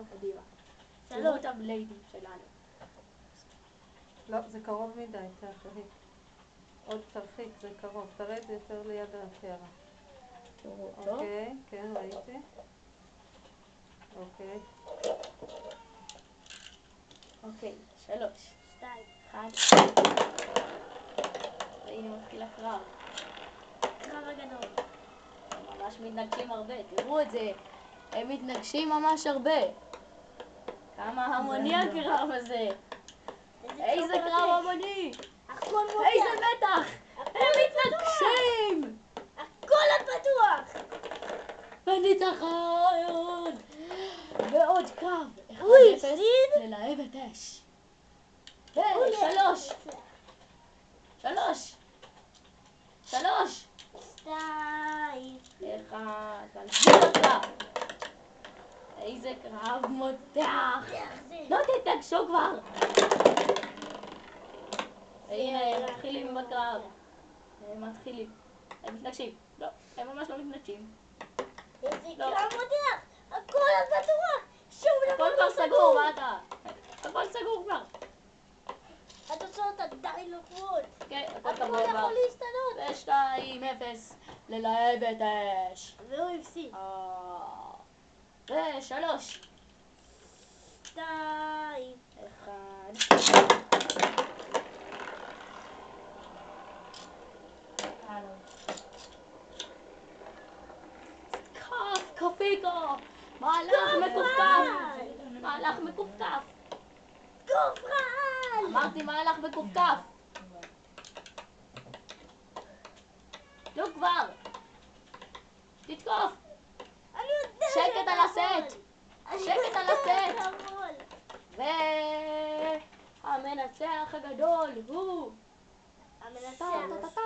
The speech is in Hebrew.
קדימה. שלוש. תראו את הבליידים שלנו. לא, זה קרוב מדי, תרחיק. עוד תרחיק, זה קרוב. תרד יותר ליד הקערה. תראו אותו. אוקיי, כן, ראיתי. אוקיי. אוקיי, 3, 2. 1. והנה מתחיל הקרב. קרב הגדול. הם ממש מתנגשים הרבה, תראו את זה. הם מתנגשים ממש הרבה. כמה המוני הקרב הזה. איזה קרב המוני. הכל מותח. איזה מתח. הם מתנגשים. הכל הפתוח. וניצחון. ועוד קרב. הוא 1-0 הפסיד? ללהבת אש. הוא 3. 2. 1. תמשיך הקרב. איזה קרב מותח. לא תתנגשו כבר. הנה, הם מתחילים בקרב. הם מתנגשים. לא, הם ממש לא מתנגשים. איזה לא. קרב מותח. הכל הפתוח. שום דבר הכל כבר סגור, מה אתה? הכל סגור כבר. התוצאות עדיין לא קבועות. כן, הכל הכל קבוע כבר. יכול להשתנות. 2-0 ללהבת אש. והוא הפסיד. 3. 2. 1. קפיקו! מהלך מקופקף! מהלך מקופקף! גופרן! אמרתי מהלך מקופקף! נו כבר! תתקוף! אני יודע שקט שאתה על הסט! יכול. שקט על הסט! אתה יכול. והמנצח הגדול הוא... המנצח. טה טה טה טה